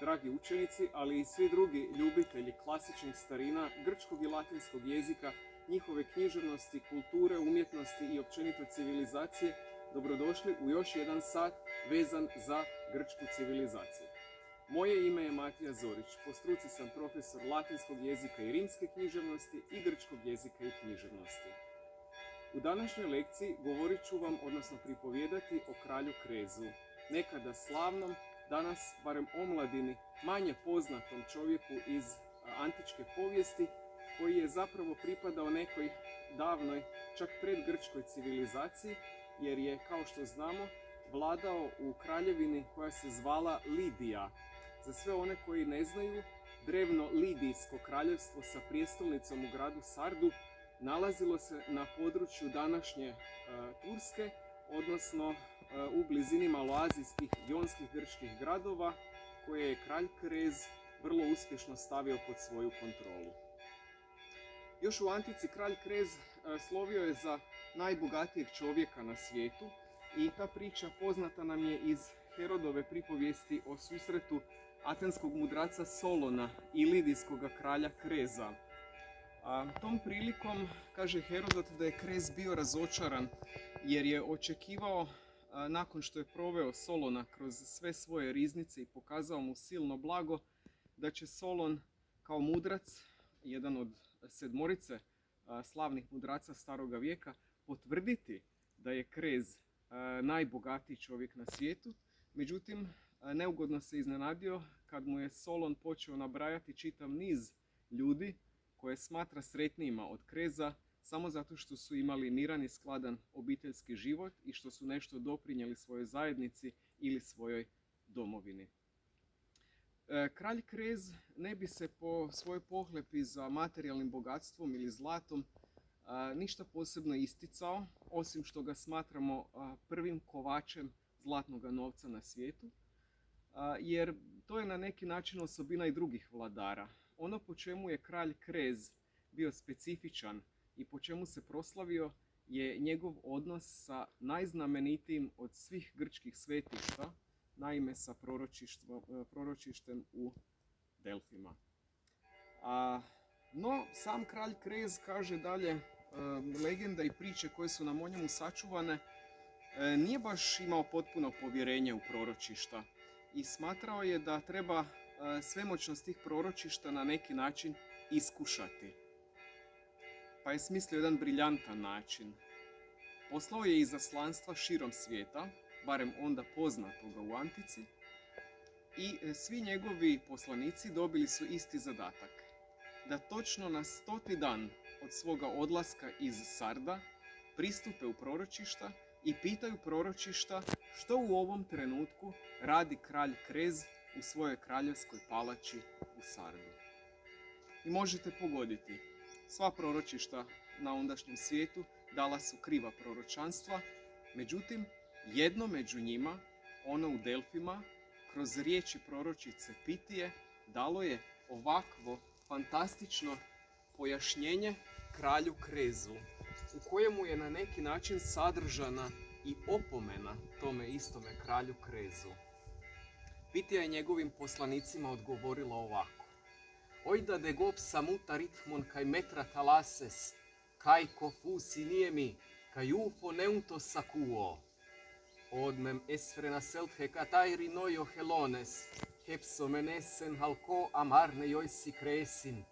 dragi učenici, ali i svi drugi ljubitelji klasičnih starina, grčkog i latinskog jezika, njihove književnosti, kulture, umjetnosti i općenito civilizacije, dobrodošli u još jedan sat vezan za grčku civilizaciju. Moje ime je Matija Zorić, po struci sam profesor latinskog jezika i rimske književnosti i grčkog jezika i književnosti. U današnjoj lekciji govorit ću vam, odnosno pripovijedati o kralju Krezu, nekada slavnom, danas barem omladini, manje poznatom čovjeku iz antičke povijesti, koji je zapravo pripadao nekoj davnoj, čak predgrčkoj civilizaciji, jer je, kao što znamo, vladao u kraljevini koja se zvala Lidija. Za sve one koji ne znaju, drevno Lidijsko kraljevstvo sa prijestolnicom u gradu Sardu nalazilo se na području današnje Turske, odnosno u blizini maloazijskih jonskih grčkih gradova, koje je kralj Krez vrlo uspješno stavio pod svoju kontrolu. Još u antici kralj Krez slovio je za najbogatijeg čovjeka na svijetu i ta priča poznata nam je iz Herodove pripovijesti o susretu atenskog mudraca Solona i lidijskog kralja Kreza. Tom prilikom kaže Herodot da je Krez bio razočaran jer je očekivao, nakon što je proveo Solona kroz sve svoje riznice i pokazao mu silno blago, da će Solon kao mudrac, jedan od sedmorice slavnih mudraca staroga vijeka, potvrditi da je Krez najbogatiji čovjek na svijetu. Međutim, neugodno se iznenadio kad mu je Solon počeo nabrajati čitav niz ljudi koje smatra sretnijima od Kreza samo zato što su imali miran i skladan obiteljski život i što su nešto doprinijeli svojoj zajednici ili svojoj domovini. Kralj Krez ne bi se po svojoj pohlepi za materijalnim bogatstvom ili zlatom ništa posebno isticao, osim što ga smatramo prvim kovačem zlatnog novca na svijetu, jer to je na neki način osobina i drugih vladara. Ono po čemu je kralj Krez bio specifičan i po čemu se proslavio je njegov odnos sa najznamenitijim od svih grčkih svetišta, naime sa proročištem u Delfima. No, sam kralj Krez, kaže dalje, legenda i priče koje su nam o njemu sačuvane, nije baš imao potpuno povjerenje u proročišta i smatrao je da treba svemoćnost tih proročišta na neki način iskušati. Pa je smislio jedan briljantan način. Poslao je izaslanstva širom svijeta, barem onda poznatoga u antici, i svi njegovi poslanici dobili su isti zadatak. Da točno na 100. dan od svoga odlaska iz Sarda pristupe u proročišta i pitaju proročišta što u ovom trenutku radi kralj Krez u svojoj kraljevskoj palači u Sardu. I možete pogoditi, sva proročišta na ondašnjem svijetu dala su kriva proročanstva, međutim, jedno među njima, ono u Delfima, kroz riječi proročice Pitije, dalo je ovakvo fantastično pojašnjenje kralju Krezu, u kojemu je na neki način sadržana i opomena tome istome kralju Krezu. Pitija je njegovim poslanicima odgovorila ovako: Oida de gop samuta ritmon kaj metra talases, kaj kofusi nijemi, kaj ufo neunto sakuo. Odmem esfrena selthe katairi nojo helones, hepso menesen halko amarne joj si kresin,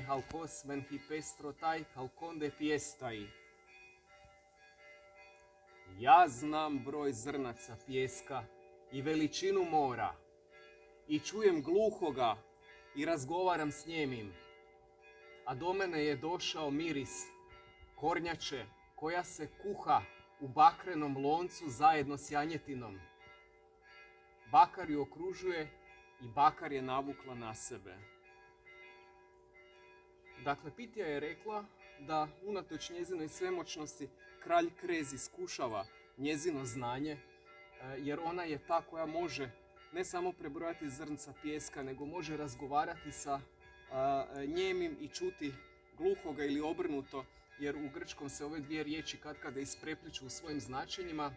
halkos men hipestro taj halkonde pjestaj. Ja znam broj zrnaca pjeska i veličinu mora, i čujem gluhoga i razgovaram s njemim, a do mene je došao miris kornjače koja se kuha u bakrenom loncu zajedno s janjetinom. Bakar ju okružuje i bakar je navukla na sebe. Dakle, Pitija je rekla da unatoč njezinoj svemoćnosti kralj Krez iskušava njezino znanje, jer ona je ta koja može ne samo prebrojati zrnca pijeska, nego može razgovarati sa njemim i čuti gluhoga ili obrnuto, jer u grčkom se ove dvije riječi katkada isprepliču u svojim značenjima.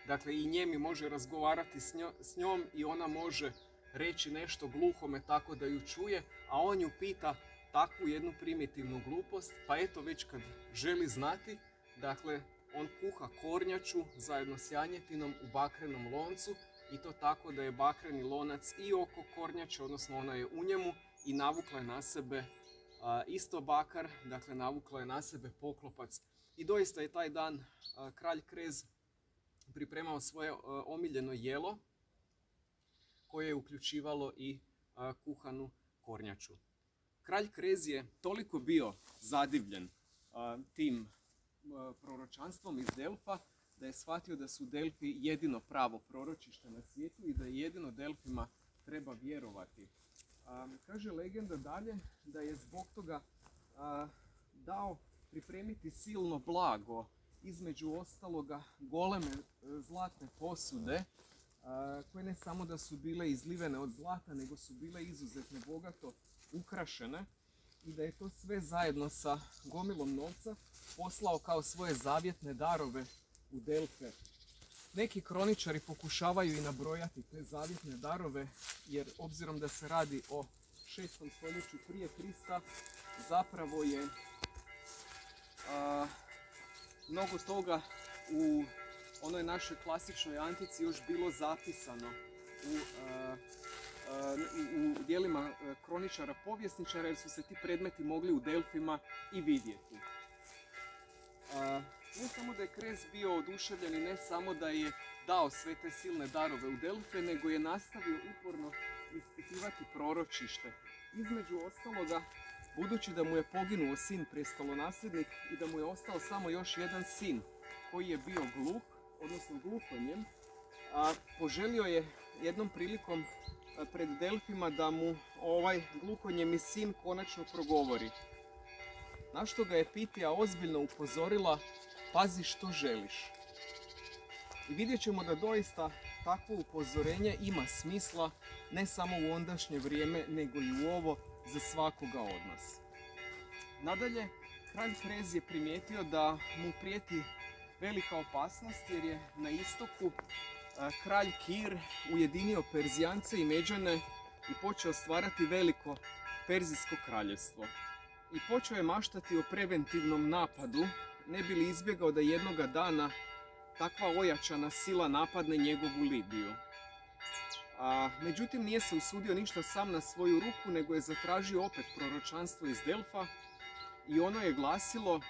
Dakle, i njemi može razgovarati s njom i ona može reći nešto gluhome tako da ju čuje, a on ju pita takvu jednu primitivnu glupost, pa eto već kad želi znati, dakle, on kuha kornjaču zajedno s janjetinom u bakrenom loncu i to tako da je bakreni lonac i oko kornjače, odnosno ona je u njemu i navukla je na sebe isto bakar, dakle navukla je na sebe poklopac. I doista je taj dan kralj Krez pripremao svoje omiljeno jelo koje je uključivalo i kuhanu kornjaču. Kralj Krez je toliko bio zadivljen tim proročanstvom iz Delfa da je shvatio da su Delfi jedino pravo proročište na svijetu i da jedino Delfima treba vjerovati. Kaže legenda dalje da je zbog toga dao pripremiti silno blago, između ostaloga goleme zlatne posude koje ne samo da su bile izlivene od zlata, nego su bile izuzetno bogato ukrašene i da je to sve zajedno sa gomilom novca poslao kao svoje zavjetne darove u Delfe. Neki kroničari pokušavaju i nabrojati te zavjetne darove, jer obzirom da se radi o 6. stoljeću prije Krista, zapravo je mnogo toga u onoj našoj klasičnoj antici još bilo zapisano u dijelima kroničara povjesničara, jer su se ti predmeti mogli u Delfima i vidjeti. Ne samo da je Krez bio oduševljen i ne samo da je dao sve te silne darove u Delfe, nego je nastavio uporno ispitivati proročište. Između ostaloga, budući da mu je poginuo sin prestolonasljednik i da mu je ostao samo još jedan sin koji je bio gluh, odnosno gluhonjem, poželio je jednom prilikom pred Delfima da mu ovaj gluhonjemi sin konačno progovori. Na što ga je Pitija ozbiljno upozorila: pazi što želiš. I vidjet ćemo da doista takvo upozorenje ima smisla ne samo u ondašnje vrijeme, nego i u ovo za svakoga od nas. Nadalje, kralj Krez je primijetio da mu prijeti velika opasnost jer je na istoku kralj Kir ujedinio Perzijance i Međane i počeo stvarati veliko Perzijsko kraljevstvo. I počeo je maštati o preventivnom napadu, ne bi li izbjegao da jednoga dana takva ojačana sila napadne njegovu Libiju. Međutim, nije se usudio ništa sam na svoju ruku, nego je zatražio opet proročanstvo iz Delfa i ono je glasilo: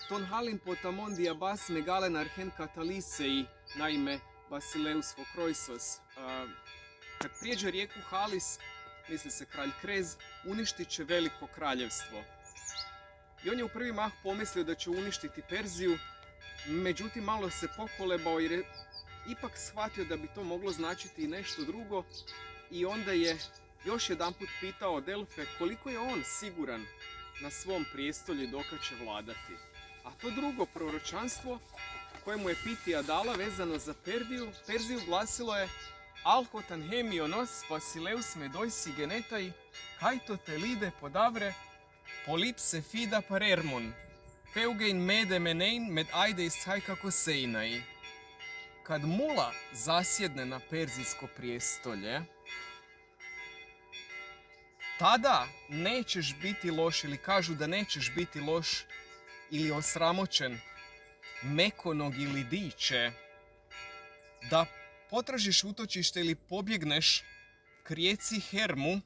Ton halin potamon diabas megalen arhen katalisei, naime Basileus Hokroisos. Kad prijeđe rijeku Halis, misli se kralj Krez, uništit će veliko kraljevstvo. I on je u prvi mah pomislio da će uništiti Perziju, međutim malo se pokolebao jer je ipak shvatio da bi to moglo značiti i nešto drugo i onda je još jedanput pitao Delfe koliko je on siguran na svom prijestolju dokad će vladati. A to drugo proročanstvo koje mu je Pitija dala vezano za Perziju glasilo je: Alhotan hemionos Basileus medoisi genetai kaito te lide podavre polipse fida parermon feugein mede menein med aideis haikako seinai. Kad mula zasjedne na perzijsko prijestolje, tada nećeš biti loš, ili kažu da nećeš biti loš ili osramoćen mekonog ili diče, da potražiš utočište ili pobjegneš k rijeci Hermu,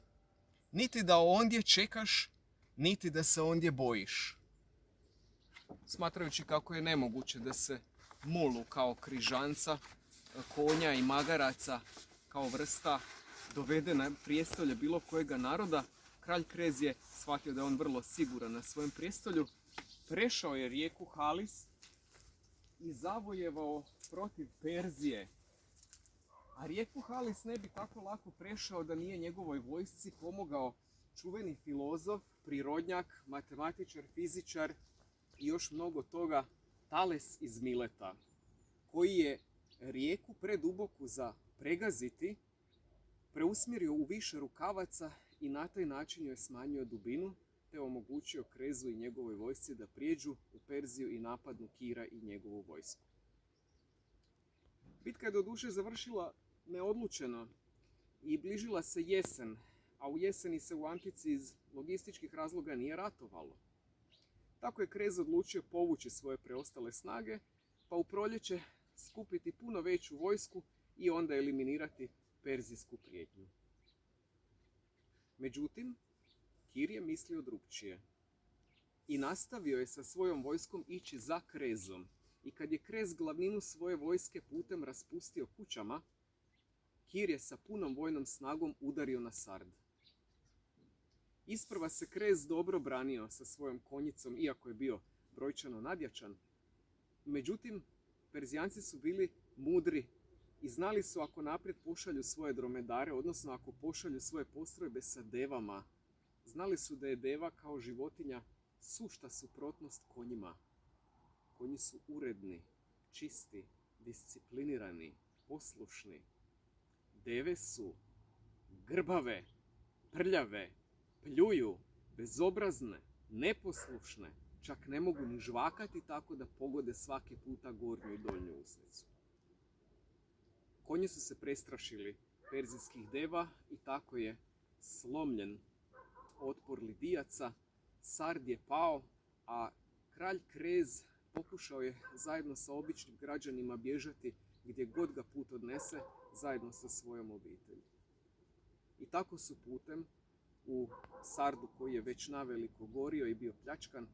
niti da ondje čekaš, niti da se ondje bojiš. Smatrajući kako je nemoguće da se mulu kao križanca, konja i magaraca kao vrsta dovede na prijestolje bilo kojega naroda, kralj Krez je shvatio da je on vrlo siguran na svojem prijestolju, prešao je rijeku Halis i zavojevao protiv Perzije. A rijeku Halis ne bi tako lako prešao da nije njegovoj vojsci pomogao čuveni filozof, prirodnjak, matematičar, fizičar i još mnogo toga, Tales iz Mileta, koji je rijeku preduboku za pregaziti preusmjerio u više rukavaca i na taj način joj smanjio dubinu te omogućio Krezu i njegovoj vojsci da prijeđu u Perziju i napadnu Kira i njegovu vojsku. Bitka je doduše završila neodlučeno i bližila se jesen, a u jeseni se u Antici iz logističkih razloga nije ratovalo. Tako je Krez odlučio povući svoje preostale snage, pa u proljeće skupiti puno veću vojsku i onda eliminirati perzijsku prijetnju. Međutim, Kir je mislio drukčije i nastavio je sa svojom vojskom ići za Krezom. I kad je Krez glavninu svoje vojske putem raspustio kućama, Kir je sa punom vojnom snagom udario na Sard. Isprva se Krez dobro branio sa svojom konjicom, iako je bio brojčano nadjačan. Međutim, Perzijanci su bili mudri i znali su ako naprijed pošalju svoje dromedare, odnosno ako pošalju svoje postrojbe sa devama, znali su da je deva kao životinja sušta suprotnost konjima. Konji su uredni, čisti, disciplinirani, poslušni. Deve su grbave, prljave, pljuju, bezobrazne, neposlušne, čak ne mogu ni žvakati tako da pogode svaki puta gornju i donju usnicu. Konji su se prestrašili perzijskih deva i tako je slomljen otpor Lidijaca, Sard je pao, a kralj Krez pokušao je zajedno sa običnim građanima bježati gdje god ga put odnese, zajedno sa svojom obitelji. I tako su putem u Sardu, koji je već naveliko gorio i bio pljačkan,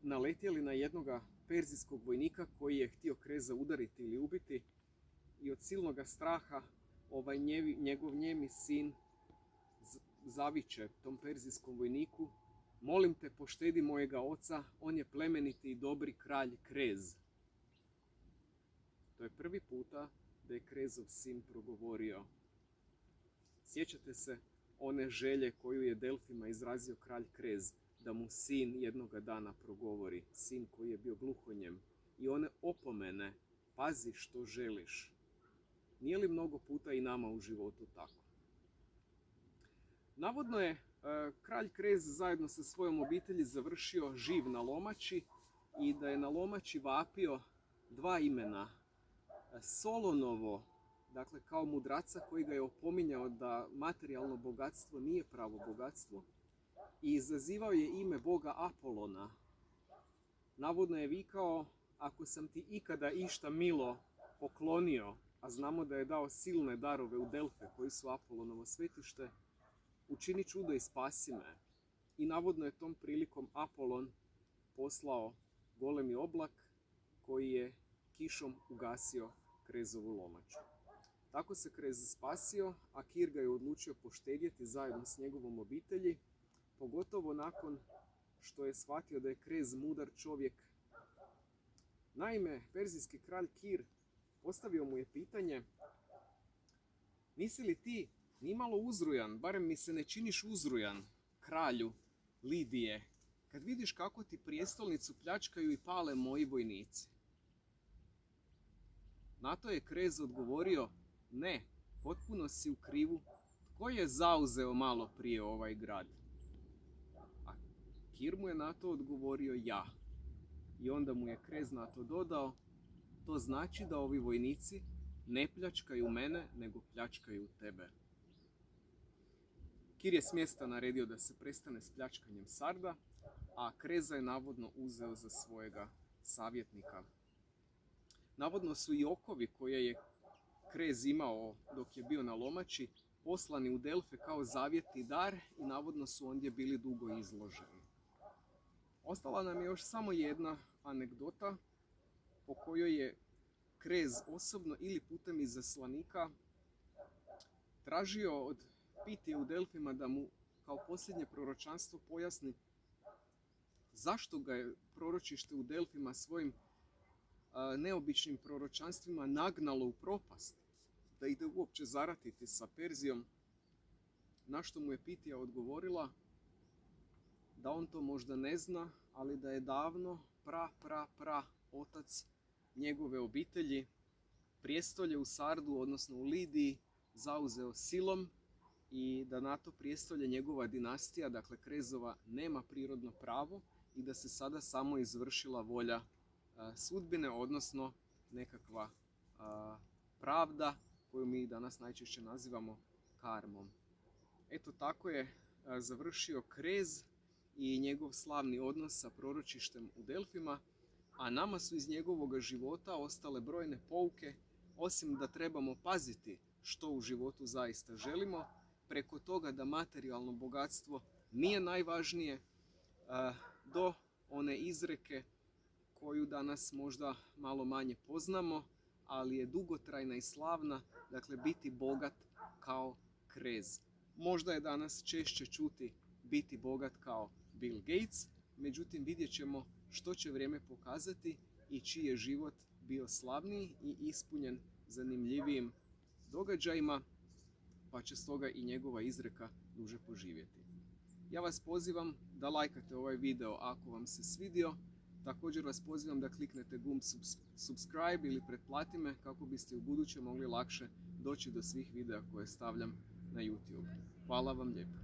naletjeli na jednoga perzijskog vojnika koji je htio Kreza udariti ili ubiti i od silnog straha njegov njemi sin zaviče tom perzijskom vojniku: molim te, poštedi mojega oca, on je plemeniti i dobri kralj Krez. To je prvi puta da je Krezov sin progovorio. Sjećate se one želje koju je Delfima izrazio kralj Krez, da mu sin jednoga dana progovori, sin koji je bio gluhonjem, i one opomene: pazi što želiš. Nije li mnogo puta i nama u životu tako? Navodno je kralj Krez zajedno sa svojom obitelji završio živ na lomači i da je na lomači vapio dva imena: Solonovo, dakle kao mudraca koji ga je opominjao da materijalno bogatstvo nije pravo bogatstvo, i izazivao je ime boga Apolona. Navodno je vikao: ako sam ti ikada išta milo poklonio, a znamo da je dao silne darove u Delfe koji su Apolonovo svetište, učini čudo i spasi me. I navodno je tom prilikom Apolon poslao golemi oblak koji je kišom ugasio Krezovu lomaču. Tako se Krez spasio, a Kir ga je odlučio poštedjeti zajedno s njegovom obitelji, pogotovo nakon što je shvatio da je Krez mudar čovjek. Naime, perzijski kralj Kir postavio mu je pitanje: nisi li ti nimalo uzrujan, barem mi se ne činiš uzrujan, kralju Lidije, kad vidiš kako ti prijestolnicu pljačkaju i pale moji vojnici? Na to je Krez odgovorio: ne, potpuno si u krivu. Tko je zauzeo malo prije ovaj grad? A Kir mu je na to odgovorio: ja. I onda mu je Krez na to dodao: to znači da ovi vojnici ne pljačkaju mene, nego pljačkaju tebe. Kir je s mjesta naredio da se prestane s pljačkanjem Sarda, a Kreza je navodno uzeo za svojega savjetnika. Navodno su i okovi koje je Krez imao dok je bio na lomači poslani u Delfe kao zavjetni dar i navodno su ondje bili dugo izloženi. Ostala nam je još samo jedna anegdota po kojoj je Krez osobno ili putem izaslanika tražio od Pitije u Delfima da mu kao posljednje proročanstvo pojasni zašto ga je proročište u Delfima svojim neobičnim proročanstvima nagnalo u propast, da ide uopće zaratiti sa Perzijom, na što mu je Pitija odgovorila da on to možda ne zna, ali da je davno pra otac njegove obitelji prijestolje u Sardu, odnosno u Lidiji, zauzeo silom i da na to prijestolje njegova dinastija, dakle Krezova, nema prirodno pravo i da se sada samo izvršila volja sudbine, odnosno nekakva pravda koju mi danas najčešće nazivamo karmom. Eto tako je završio Krez i njegov slavni odnos sa proročištem u Delfima, a nama su iz njegovog života ostale brojne pouke, osim da trebamo paziti što u životu zaista želimo, preko toga da materijalno bogatstvo nije najvažnije, do one izreke koju danas možda malo manje poznamo, ali je dugotrajna i slavna, dakle biti bogat kao Krez. Možda je danas češće čuti biti bogat kao Bill Gates, međutim vidjet ćemo što će vrijeme pokazati i čiji je život bio slavniji i ispunjen zanimljivijim događajima, pa će stoga i njegova izreka duže poživjeti. Ja vas pozivam da lajkate ovaj video ako vam se svidio. Također vas pozivam da kliknete gumb subscribe ili pretplati me kako biste u buduće mogli lakše doći do svih videa koje stavljam na YouTube. Hvala vam lijepo.